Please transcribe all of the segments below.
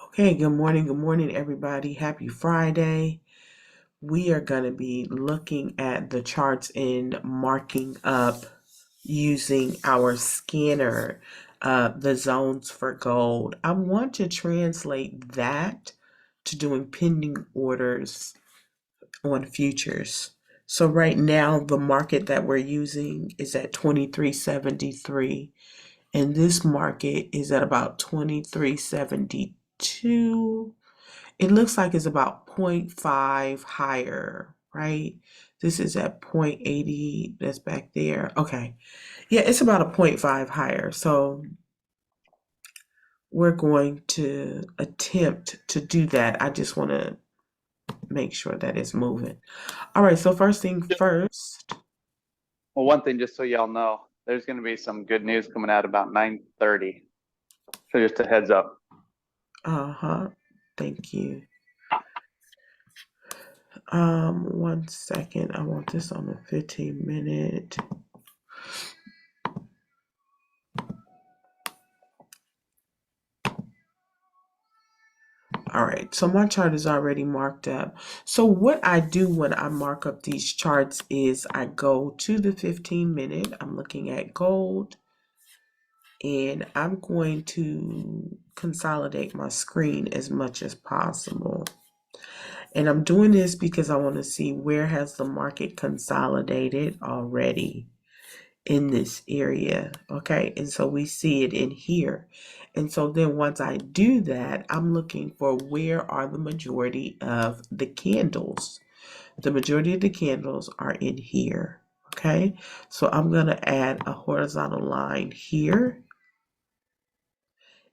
Okay, good morning, everybody. Happy Friday. We are going to be looking at the charts and marking up using our scanner, the zones for gold. I want to translate that to doing pending orders on futures. So right now, the market that we're using is at 2373, and this market is at about 2372. It looks like it's about point 0.5 higher, right? This is at 0.80, that's back there. Okay. Yeah, it's about a point 0.5 higher. So we're going to attempt to do that. I just want to make sure that it's moving. All right, so first thing first. Well, one thing, just so y'all know, there's going to be some good news coming out about 9:30. So just a heads up. Uh-huh. Thank you. 1 second. I want this on a 15-minute. All right, so my chart is already marked up. So what I do when I mark up these charts is I go to the 15-minute. I'm looking at gold, and I'm going to consolidate my screen as much as possible. And I'm doing this because I want to see where has the market consolidated already in this area. Okay, and so we see it in here. And so then once I do that, I'm looking for where are the majority of the candles. The majority of the candles are in here. Okay, so I'm going to add a horizontal line here,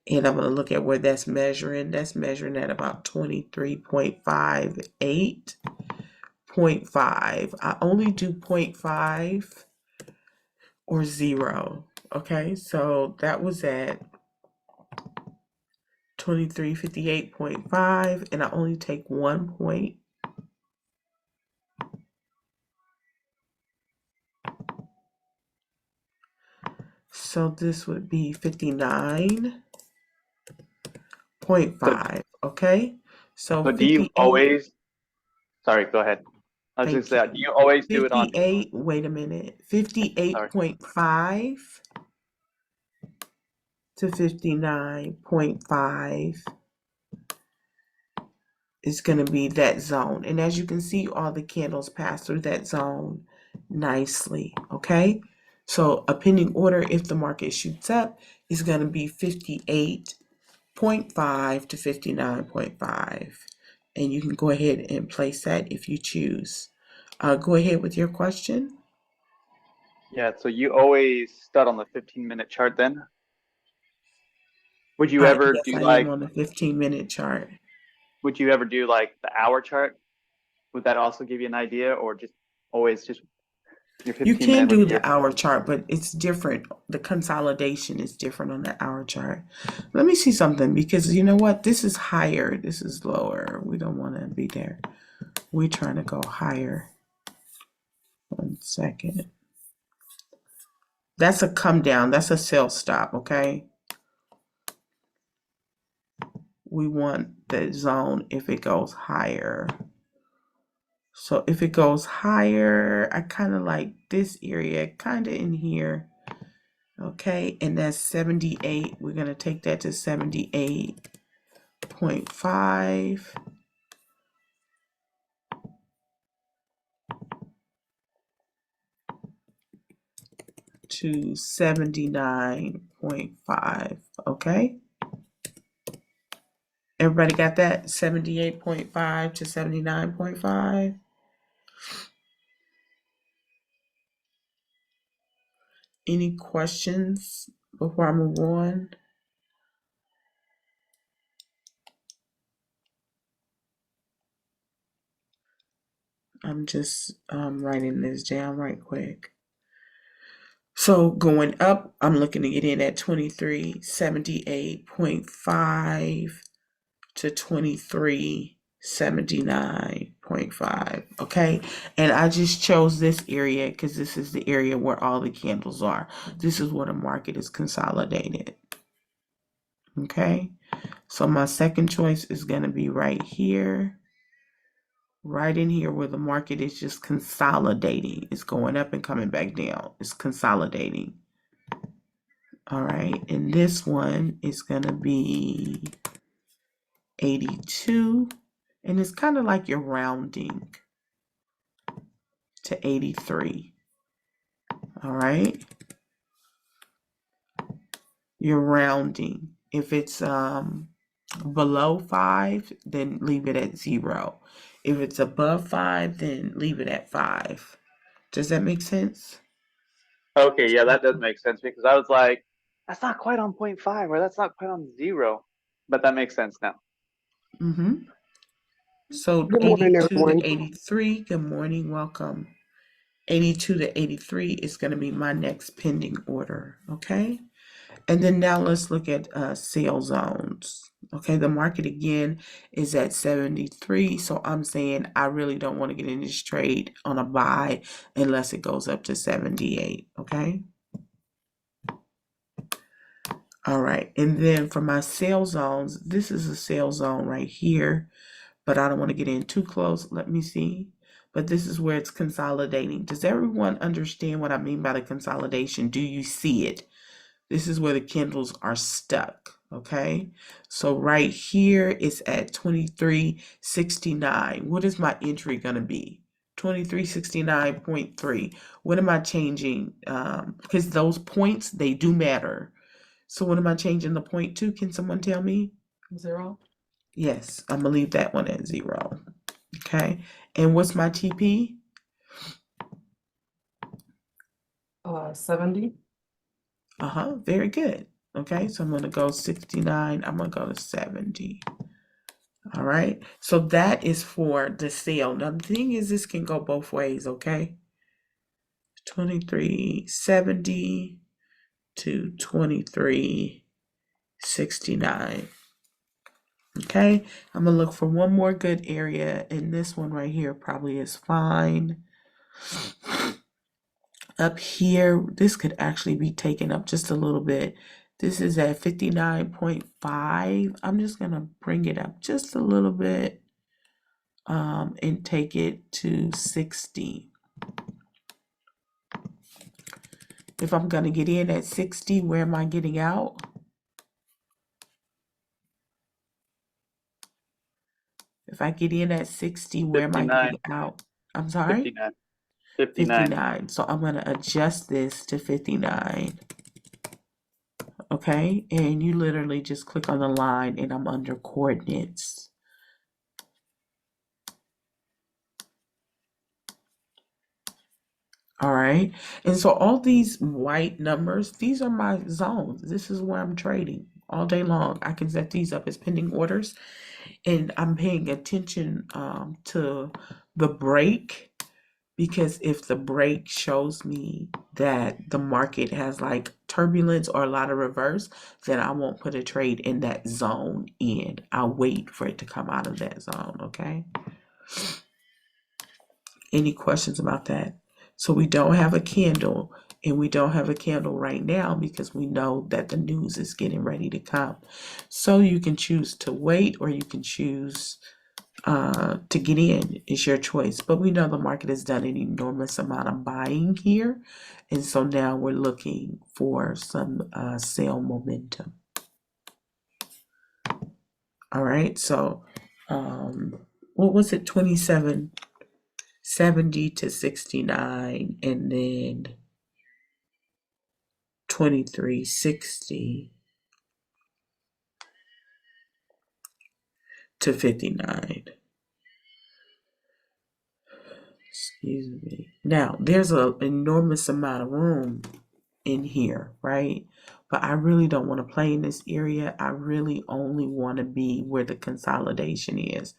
and I'm going to look at where that's measuring. That's measuring at about 23.58. 0.5. I only do 0.5 or 0. Okay, so that was at 2358.5, and I only take 1 point. So this would be 59.5. Okay, so Do you 58. always, sorry, go ahead. I was just Thank you. saying, do you always do it on, 58. Wait a minute. sorry, 58.5 to 59.5 is going to be that zone. And as you can see, all the candles pass through that zone nicely. Okay. So a pending order, if the market shoots up, is going to be 58.5 to 59.5. And you can go ahead and place that if you choose. Go ahead with your question. yeah, so you always stud on the 15-minute chart then? Would you ever Yes, do I am like, on the 15-minute chart. would you ever do like the hour chart? Would that also give you an idea, or just always just your You 15 can minute would do be your, the hour chart, but it's different. The consolidation is different on the hour chart. Let me see something because you know what? This is higher. This is lower. We don't want to be there. We're trying to go higher. 1 second. That's a come down. That's a sell stop, okay? We want the zone if it goes higher. So if it goes higher, I kind of like this area, kind of in here. Okay, and that's 78. We're going to take that to 78.5 to 79.5. Okay, everybody got that? 78.5 to 79.5. Any questions before I move on? I'm just writing this down right quick. So going up, I'm looking to get in at 2378.5 to 2379.5. Okay. And I just chose this area because this is the area where all the candles are. This is where the market is consolidated. Okay. So my second choice is going to be right here, right in here where the market is just consolidating. It's going up and coming back down. It's consolidating. All right, and this one is going to be 82, and it's kind of like you're rounding to 83. All right, you're rounding. If it's below 5, then leave it at 0. If it's above 5, then leave it at 5. Does that make sense? Okay, yeah, that does make sense because I was like, that's not quite on 0.5 or that's not quite on 0. But that makes sense now. Mm-hmm. So Good morning, 82 everyone. to 83, good morning, welcome. 82 to 83 is going to be my next pending order, okay? And then now let's look at sale zones. Okay, the market again is at 73, so I'm saying I really don't want to get in this trade on a buy unless it goes up to 78, okay? All right, and then for my sale zones, this is a sale zone right here, but I don't want to get in too close. Let me see. But this is where it's consolidating. Does everyone understand what I mean by the consolidation? Do you see it? This is where the candles are stuck, okay? So right here it's at 23.69. What is my entry going to be? 2369.3. What am I changing? Because those points, they do matter. So what am I changing the point to? Can someone tell me? 0. Yes, I'm going to leave that one at 0. Okay. And what's my TP? 70. Very good. Okay, so I'm going to go 69. I'm going to go to 70. All right. So that is for the sale. Now, the thing is, this can go both ways, okay? 2370 to 2369. Okay, I'm going to look for one more good area, and this one right here probably is fine. Up here, this could actually be taken up just a little bit. This is at 59.5. I'm just going to bring it up just a little bit and take it to 60. If I'm going to get in at 60, where am I getting out? If I get in at 60, where am I 59. getting out? I'm sorry? 59. 59. So I'm going to adjust this to 59. Okay, and you literally just click on the line and I'm under coordinates. All right, and so all these white numbers, these are my zones. This is where I'm trading all day long. I can set these up as pending orders, and I'm paying attention to the break, because if the break shows me that the market has like turbulence or a lot of reverse, then I won't put a trade in that zone in. I'll wait for it to come out of that zone, okay? Any questions about that? So we don't have a candle, and we don't have a candle right now because we know that the news is getting ready to come. So you can choose to wait, or you can choose to get in. Is your choice. But we know the market has done an enormous amount of buying here, and so now we're looking for some sale momentum. All right, so what was it? 2770 to 69, and then 2360 to 59. Excuse me. Now, there's an enormous amount of room in here, right? But I really don't want to play in this area. I really only want to be where the consolidation is.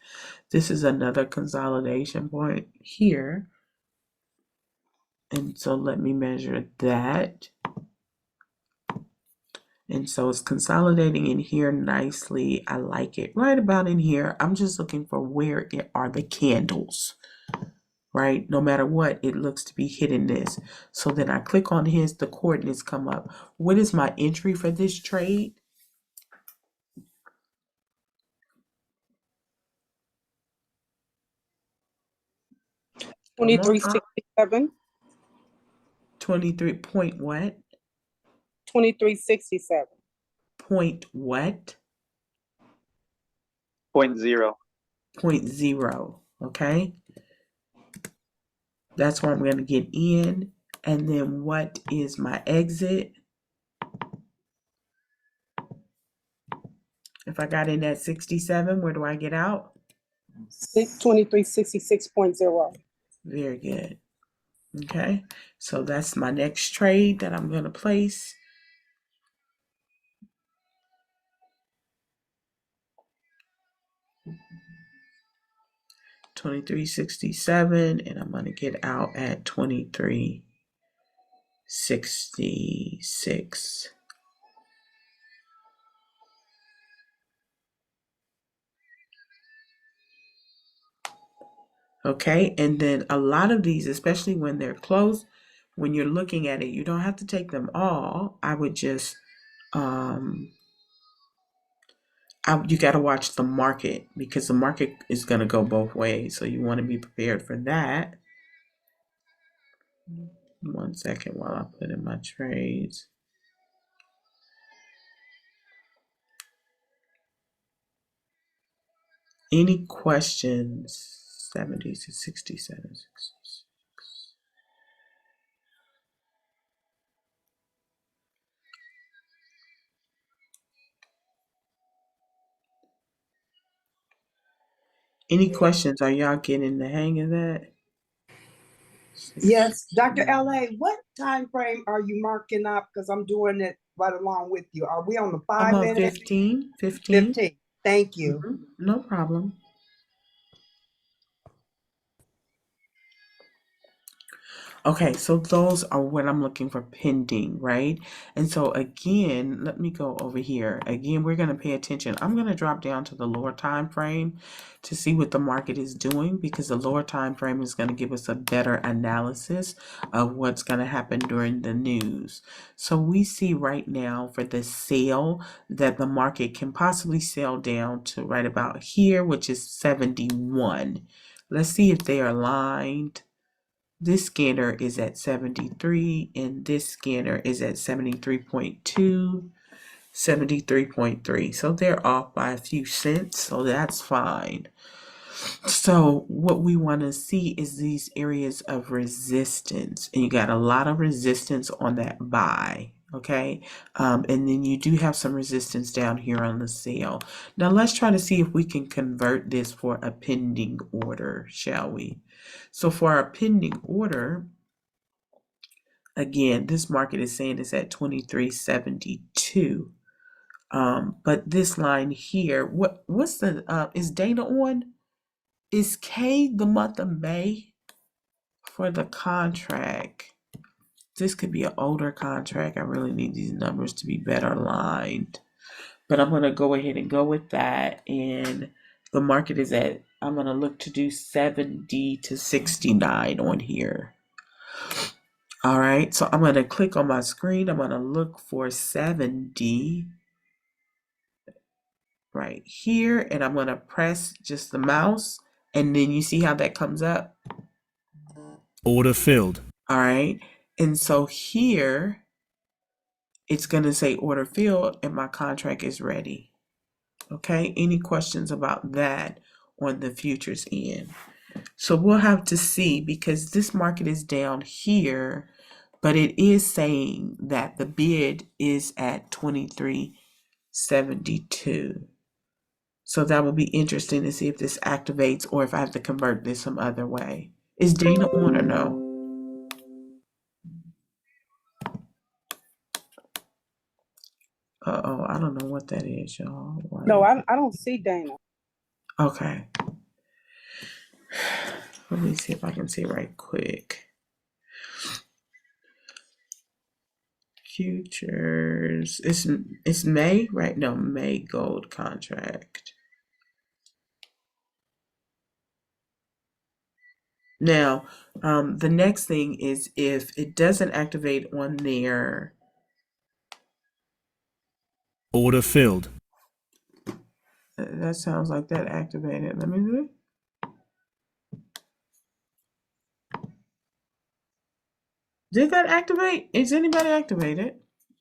This is another consolidation point here. And so let me measure that. And so it's consolidating in here nicely. I like it right about in here. I'm just looking for where are the candles, right? No matter what, it looks to be hitting this. So then I click on his, the coordinates come up. What is my entry for this trade? One more time. 2367. 23 point what? 2367. Point what? 0.0. 0.0. Okay. That's where I'm going to get in. And then what is my exit? If I got in at 67, where do I get out? 2366.0. Very good. Okay. So that's my next trade that I'm going to place. $23.67, and I'm going to get out at $23.66. Okay, and then a lot of these, especially when they're close, when you're looking at it, you don't have to take them all. I would just, you got to watch the market, because the market is going to go both ways. So you want to be prepared for that. 1 second while I put in my trades. Any questions? 70 to 67. 66. Any questions? Are y'all getting the hang of that? Yes, Dr. LA, what time frame are you marking up? Because I'm doing it right along with you. Are we on the I'm 5 on minutes? 15. 15. Thank you. No problem. Okay, so those are what I'm looking for pending, right? And so again, let me go over here. Again, we're going to pay attention. I'm going to drop down to the lower time frame to see what the market is doing, because the lower time frame is going to give us a better analysis of what's going to happen during the news. So we see right now for the sale that the market can possibly sell down to right about here, which is 71. Let's see if they are aligned. This scanner is at 73, and this scanner is at 73.2, 73.3. So they're off by a few cents, so that's fine. So what we want to see is these areas of resistance, and you got a lot of resistance on that buy. Okay, and then you do have some resistance down here on the sale. Now let's try to see if we can convert this for a pending order, shall we? So for our pending order, again, this market is saying it's at 23.72. But this line here, what's the is Dana on? Is K the month of May for the contract? This could be an older contract. I really need these numbers to be better aligned. But I'm going to go ahead and go with that. And the market is at, I'm going to look to do 70 to 69 on here. All right. So I'm going to click on my screen. I'm going to look for 70 right here. And I'm going to press just the mouse. And then you see how that comes up? Order filled. All right. And so here, it's going to say order filled and my contract is ready. Okay. Any questions about that on the futures end? So we'll have to see, because this market is down here, but it is saying that the bid is at 23.72. So that will be interesting to see if this activates or if I have to convert this some other way. Is Dana on or no? Uh-oh, I don't know what that is, y'all. No, I don't see Dana. Okay. Let me see if I can see right quick. Futures. It's May, right? No, May gold contract. Now, the next thing is if it doesn't activate on there. Order filled. That sounds like that activated. Let me see. Did that activate? Is anybody activated?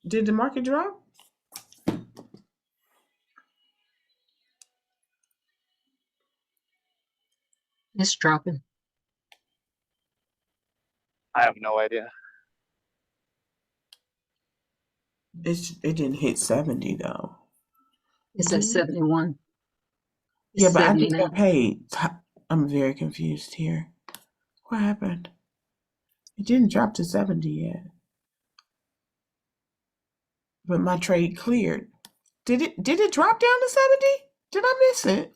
Did the market drop? It's dropping. I have no idea. It didn't hit 70 though. It's Did at it? 71. Yeah, It's but I just 79. got paid. I'm very confused here. What happened? It didn't drop to 70 yet. But my trade cleared. Did it drop down to 70? Did I miss it?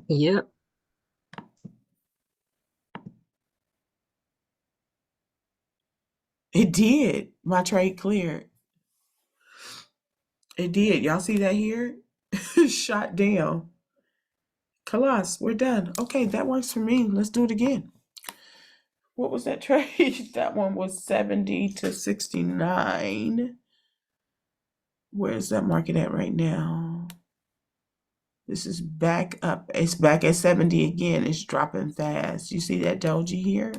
Yep. It did. My trade cleared. It did. Y'all see that here? Shot down. Colossus, we're done. Okay, that works for me. Let's do it again. What was that trade? That one was 70 to 69. Where's that market at right now? This is back up. It's back at 70 again. It's dropping fast. You see that doji here?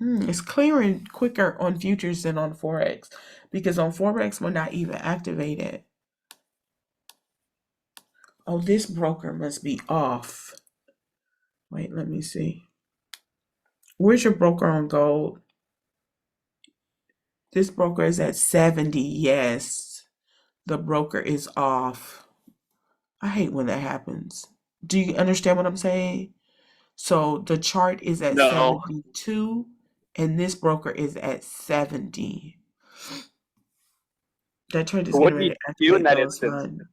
It's clearing quicker on futures than on Forex because on Forex, we're not even activated. Oh, this broker must be off. Wait, let me see. Where's your broker on gold? This broker is at 70. Yes, the broker is off. I hate when that happens. Do you understand what I'm saying? So the chart is at No. 72 and this broker is at 70. That trade is So what getting do ready you to do in activate that those instance? funds. So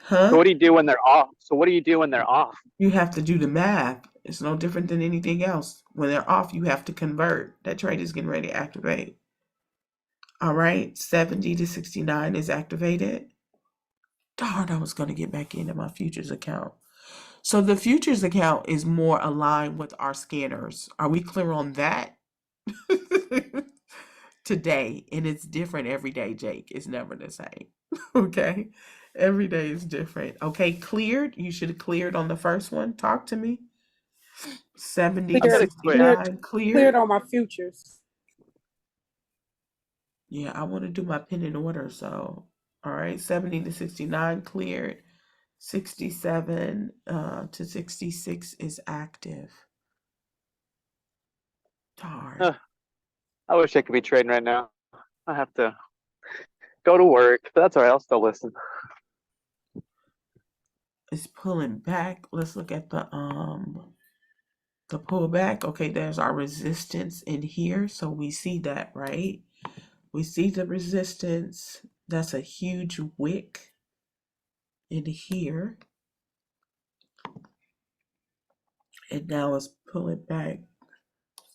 Huh? what do you do when they're off? So what do you do when they're off? You have to do the math. It's no different than anything else. When they're off, you have to convert. That trade is getting ready to activate. All right, 70 to 69 is activated. Darn, I was going to get back into my futures account. So the futures account is more aligned with our scanners. Are we clear on that? Today, and it's different every day, Jake. It's never the same. Okay? Every day is different. Okay, cleared. You should have cleared on the first one. Talk to me. 70 to I said Cleared, it quick. 69 cleared cleared. on my futures. Yeah, I want to do my pin in order. So, all right, 70 to 69 cleared. 67 to 66 is active. Darn. Huh. I wish I could be trading right now. I have to go to work, but that's all right. I'll still listen. It's pulling back. Let's look at the pullback. Okay, there's our resistance in here. So we see that, right? We see the resistance. That's a huge wick in here. And now it's pulling back.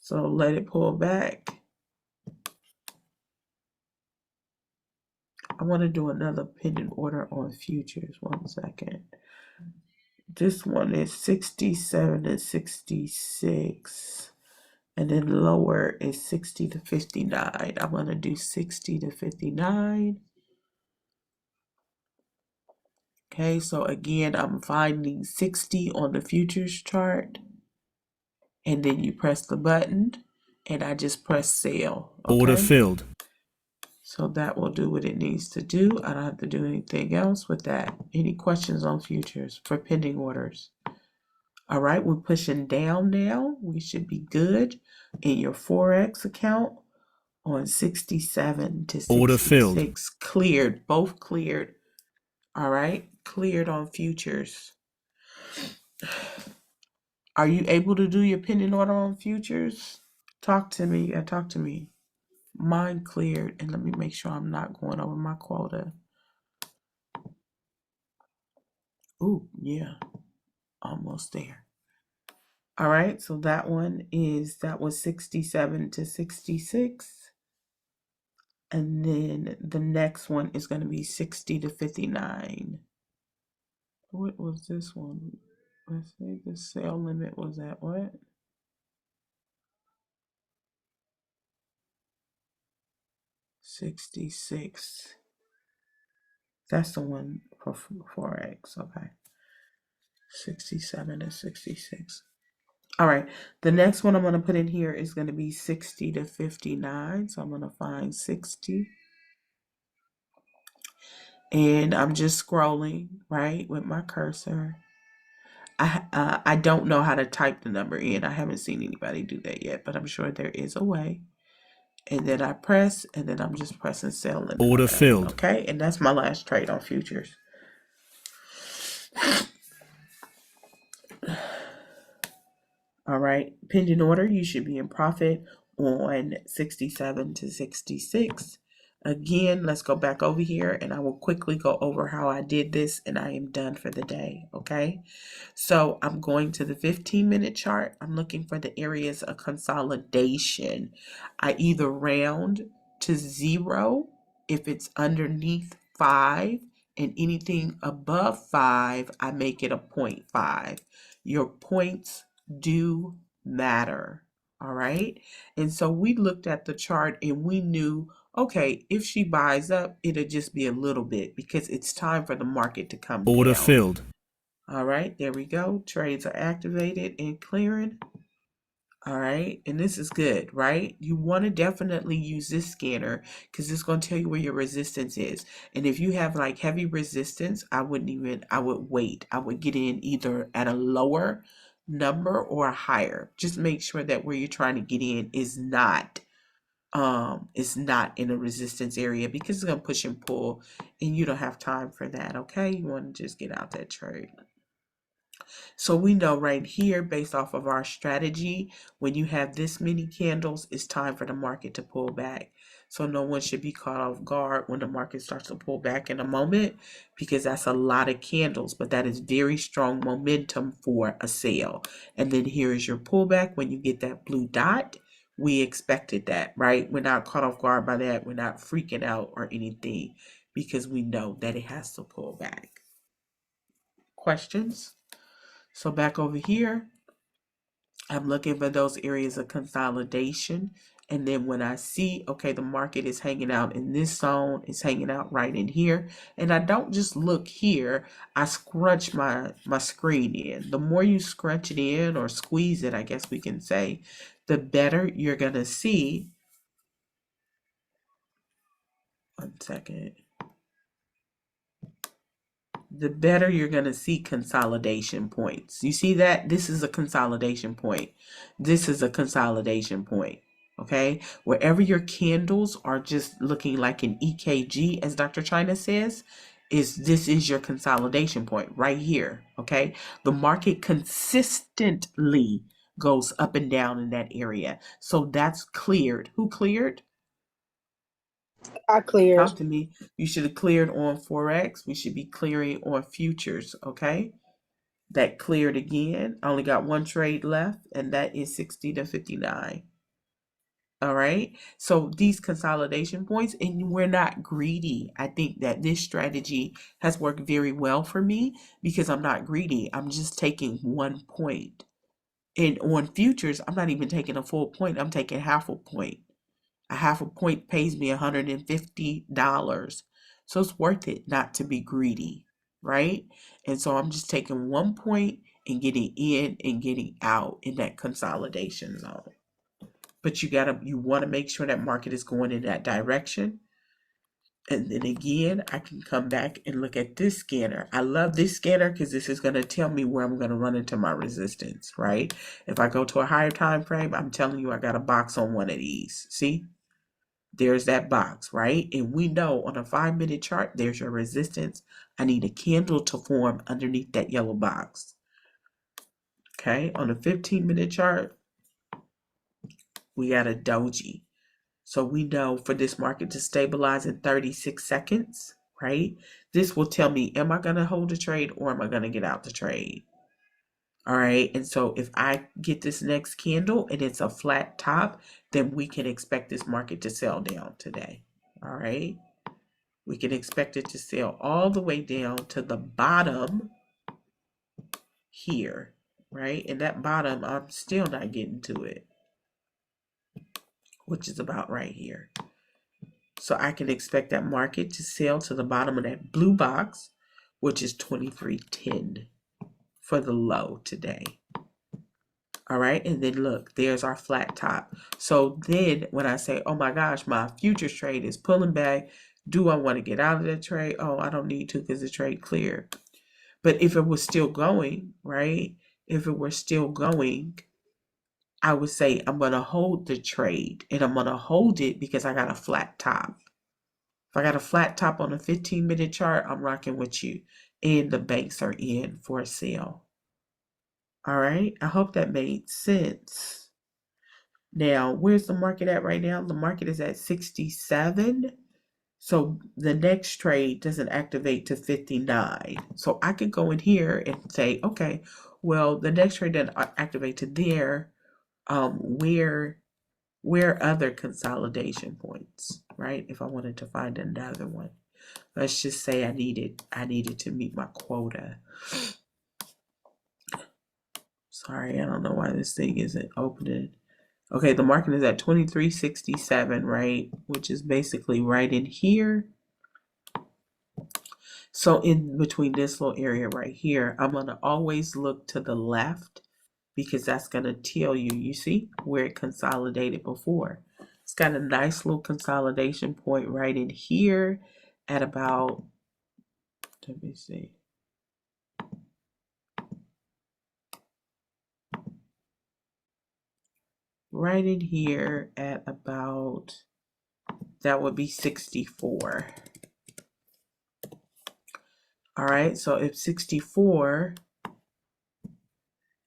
So let it pull back. I want to do another pending order on futures. 1 second. This one is 67 and 66. And then lower is 60 to 59. I'm going to do 60 to 59. Okay, so again, I'm finding 60 on the futures chart. And then you press the button. And I just press sell. Order Okay, filled. so that will do what it needs to do. I don't have to do anything else with that. Any questions on futures for pending orders? All right, we're pushing down now. We should be good in your Forex account on 67 to Order filled. 66. Cleared, both cleared. All right, cleared on futures. Are you able to do your pending order on futures? Talk to me. Talk to me. Mine cleared, and let me make sure I'm not going over my quota. Ooh, yeah, almost there. All right, so that was 67 to 66. And then the next one is going to be 60 to 59. What was this one? Let's see, the sale limit was at what? 66. That's the one for Forex. Okay. 67 to 66. All right, the next one I'm going to put in here is going to be 60 to 59. So I'm going to find 60. And I'm just scrolling, right, with my cursor. I don't know how to type the number in. I haven't seen anybody do that yet, but I'm sure there is a way. And then I press, and then I'm just pressing sell and Order order. filled. Okay, and that's my last trade on futures. All right, pending order, you should be in profit on 67 to 66. Again, let's go back over here and I will quickly go over how I did this and I am done for the day, okay? So I'm going to the 15-minute chart. I'm looking for the areas of consolidation. I either round to 0 if it's underneath 5, and anything above 5, I make it a 0.5. Your points do matter, all right? And so we looked at the chart and we knew, okay, if she buys up, it'll just be a little bit because it's time for the market to come Order down. filled. All right, there we go. Trades are activated and clearing. All right, and this is good, right? You want to definitely use this scanner because it's going to tell you where your resistance is. And if you have like heavy resistance, I would wait. I would get in either at a lower number or a higher. Just make sure that where you're trying to get in is not in a resistance area because it's going to push and pull and you don't have time for that, okay? You want to just get out that trade. So we know right here, based off of our strategy, when you have this many candles, it's time for the market to pull back. So no one should be caught off guard when the market starts to pull back in a moment because that's a lot of candles, but that is very strong momentum for a sale. And then here is your pullback when you get that blue dot. We expected that, right? We're not caught off guard by that. We're not freaking out or anything because we know that it has to pull back. Questions? So back over here, I'm looking for those areas of consolidation. And then when I see, okay, the market is hanging out in this zone, it's hanging out right in here. And I don't just look here, I scrunch my screen in. The more you scrunch it in or squeeze it, I guess we can say, the better you're going to see. One second. The better you're going to see consolidation points. You see that? This is a consolidation point. This is a consolidation point. Okay? Wherever your candles are just looking like an EKG, as Dr. China says, this is your consolidation point right here. Okay? The market consistently goes up and down in that area. So that's cleared. Who cleared? I cleared. Talk to me. You should have cleared on Forex. We should be clearing on futures, okay? That cleared again. I only got one trade left, and that is 60 to 59. All right. So these consolidation points, and we're not greedy. I think that this strategy has worked very well for me because I'm not greedy. I'm just taking 1 point. And on futures, I'm not even taking a full point. I'm taking half a point. A half a point pays me $150. So it's worth it not to be greedy, right? And so I'm just taking 1 point and getting in and getting out in that consolidation zone. But you want to make sure that market is going in that direction. And then again, I can come back and look at this scanner. I love this scanner because this is going to tell me where I'm going to run into my resistance, right? If I go to a higher time frame, I'm telling you I got a box on one of these. See? There's that box, right? And we know on a 5-minute chart, there's your resistance. I need a candle to form underneath that yellow box. Okay, on a 15-minute chart, we got a doji. So we know for this market to stabilize in 36 seconds, right? This will tell me, am I going to hold a trade or am I going to get out the trade? All right, and so if I get this next candle and it's a flat top, then we can expect this market to sell down today. All right, we can expect it to sell all the way down to the bottom here, right? And that bottom, I'm still not getting to it, which is about right here. So I can expect that market to sell to the bottom of that blue box, which is 23.10 for the low today. All right, and then look, there's our flat top. So then when I say, oh my gosh, my futures trade is pulling back, do I want to get out of the trade? Oh, I don't need to because the trade cleared. But if it was still going, right? If it were still going, I would say I'm going to hold the trade, and I'm going to hold it because I got a flat top. If I got a flat top on a 15-minute chart, I'm rocking with you. And the banks are in for a sale. All right, I hope that made sense. Now, where's the market at right now? The market is at 67. So the next trade doesn't activate to 59. So I could go in here and say, okay, well, the next trade doesn't activate to there. Where other consolidation points, right? If I wanted to find another one, let's just say I needed to meet my quota. Sorry, I don't know why this thing isn't opening. Okay, the market is at 2367, right? Which is basically right in here. So in between this little area right here, I'm going to always look to the left because that's going to tell you, you see, where it consolidated before. It's got a nice little consolidation point right in here at about, let me see. Right in here at about, that would be 64. All right, so if 64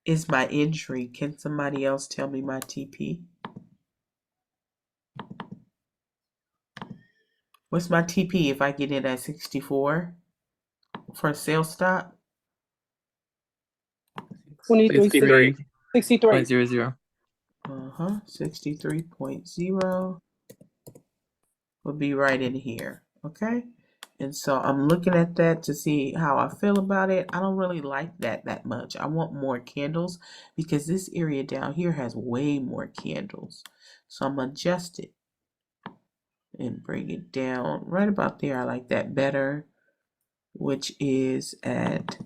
is my entry, can somebody else tell me my TP? What's my TP if I get in at 64 for a sales stop? 23, 63. 63. 0.00. 63.0 would be right in here, okay? And so I'm looking at that to see how I feel about it. I don't really like that much. I want more candles because this area down here has way more candles. So I'm gonna adjust it and bring it down right about there. I like that better, which is at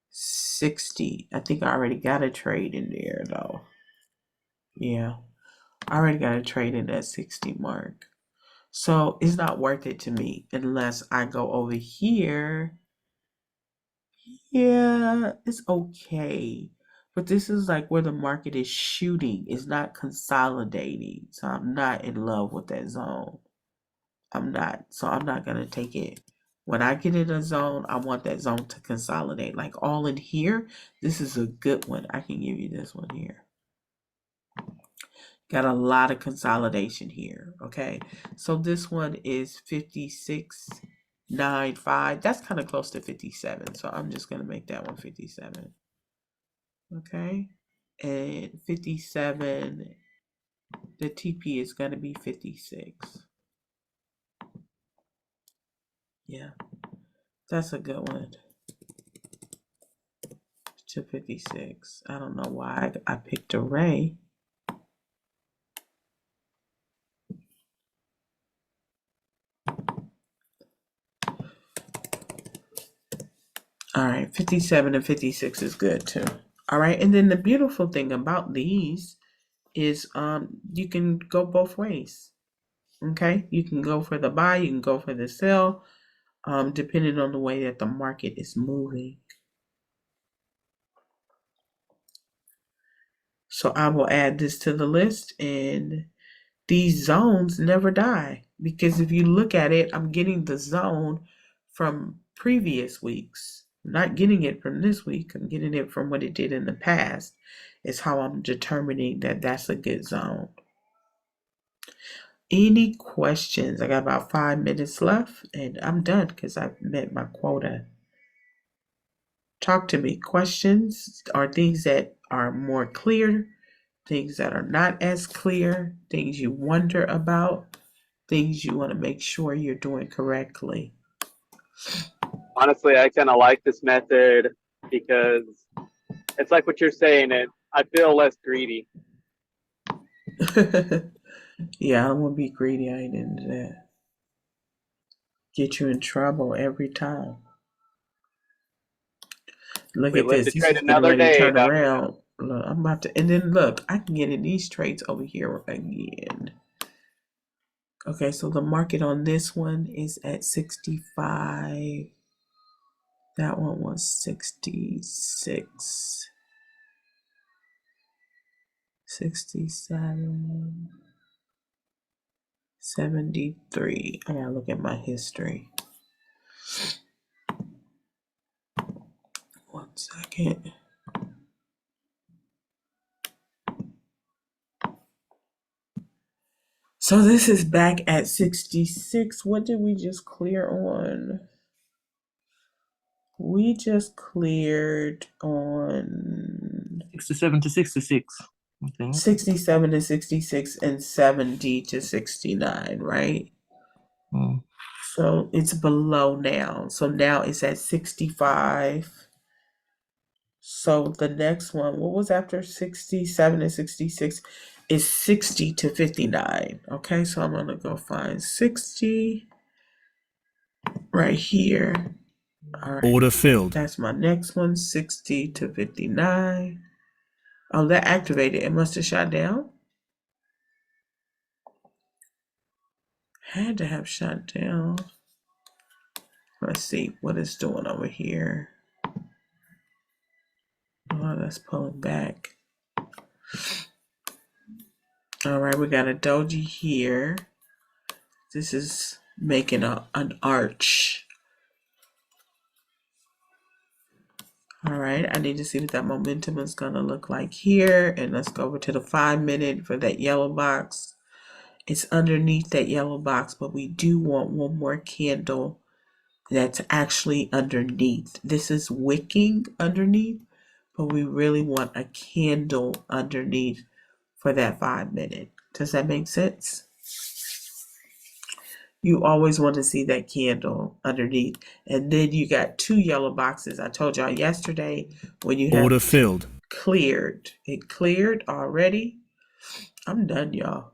60. I think I already got a trade in there though. Yeah, I already got a trade in that 60 mark. So it's not worth it to me unless I go over here. Yeah, it's okay. But this is like where the market is shooting. It's not consolidating. So I'm not in love with that zone. I'm not. So I'm not going to take it. When I get in a zone, I want that zone to consolidate. Like all in here, this is a good one. I can give you this one here. Got a lot of consolidation here, okay? So this one is 56.95. That's kind of close to 57. So I'm just going to make that one 57. Okay? And 57, the TP is going to be 56. Yeah. That's a good one. To 56. I don't know why I picked array. All right, 57 and 56 is good too. All right, and then the beautiful thing about these is you can go both ways. Okay, you can go for the buy, you can go for the sell, depending on the way that the market is moving. So I will add this to the list, and these zones never die because if you look at it, I'm getting the zone from previous weeks. I'm not getting it from this week. I'm getting it from what it did in the past. Is how I'm determining that that's a good zone. Any questions? I got about 5 minutes left and I'm done because I've met my quota. Talk to me. Questions are things that are more clear, things that are not as clear, things you wonder about, things you want to make sure you're doing correctly. Honestly, I kind of like this method because it's like what you're saying. I feel less greedy. Yeah, I don't want to be greedy. I ain't into that. Get you in trouble every time. Look We at live this. to This trade is getting another ready to day, turn Dr. around. Look, I'm about to, and then look, I can get in these trades over here again. Okay, so the market on this one is at 65. That one was 66. 67. 73. I gotta look at my history. 1 second. So this is back at 66. What did we just clear on? We just cleared on 67 to 66. I think. 67 to 66 and 70 to 69, right? Mm. So it's below now. So now it's at 65. So the next one, what was after 67 and 66, is 60 to 59. Okay, so I'm going to go find 60 right here. All right, Order filled. that's my next one, 60 to 59. Oh, that activated. It must have shot down. Had to have shot down. Let's see what it's doing over here. Oh, that's pulling back. All right, we got a doji here. This is making an arch. All right, I need to see what that momentum is going to look like here. And let's go over to the 5-minute for that yellow box. It's underneath that yellow box, but we do want one more candle that's actually underneath. This is wicking underneath, but we really want a candle underneath for that 5-minute. Does that make sense? You always want to see that candle underneath. And then you got 2 yellow boxes. I told y'all yesterday when you have Order filled. cleared. It cleared already. I'm done, y'all.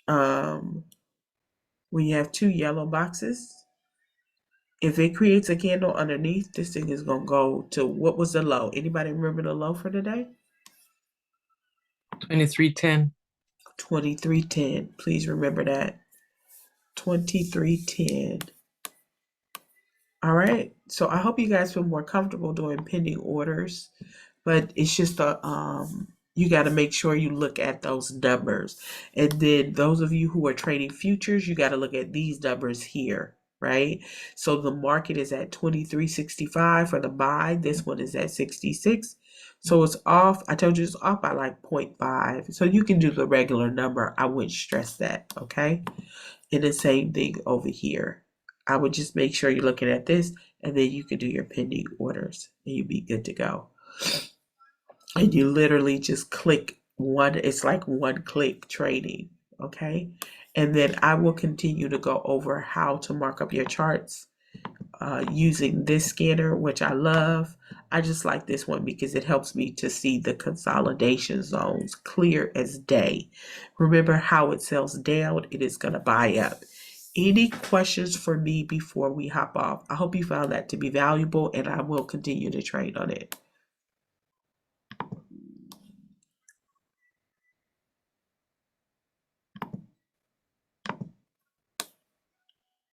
When you have 2 yellow boxes, if it creates a candle underneath, this thing is going to go to, what was the low? Anybody remember the low for today? 2310. 2310. Please remember that. 2310. All right. So I hope you guys feel more comfortable doing pending orders, but it's just you got to make sure you look at those numbers. And then those of you who are trading futures, you got to look at these numbers here, right? So the market is at 2365 for the buy. This one is at 66. So it's off. I told you it's off by like 0.5. So you can do the regular number. I wouldn't stress that, okay? And the same thing over here. I would just make sure you're looking at this, and then you can do your pending orders, and you'll be good to go. And you literally just click one. It's like one click trading, okay? And then I will continue to go over how to mark up your charts using this scanner, which I love. I just like this one because it helps me to see the consolidation zones clear as day. Remember how it sells down, it is going to buy up. Any questions for me before we hop off? I hope you found that to be valuable, and I will continue to trade on it.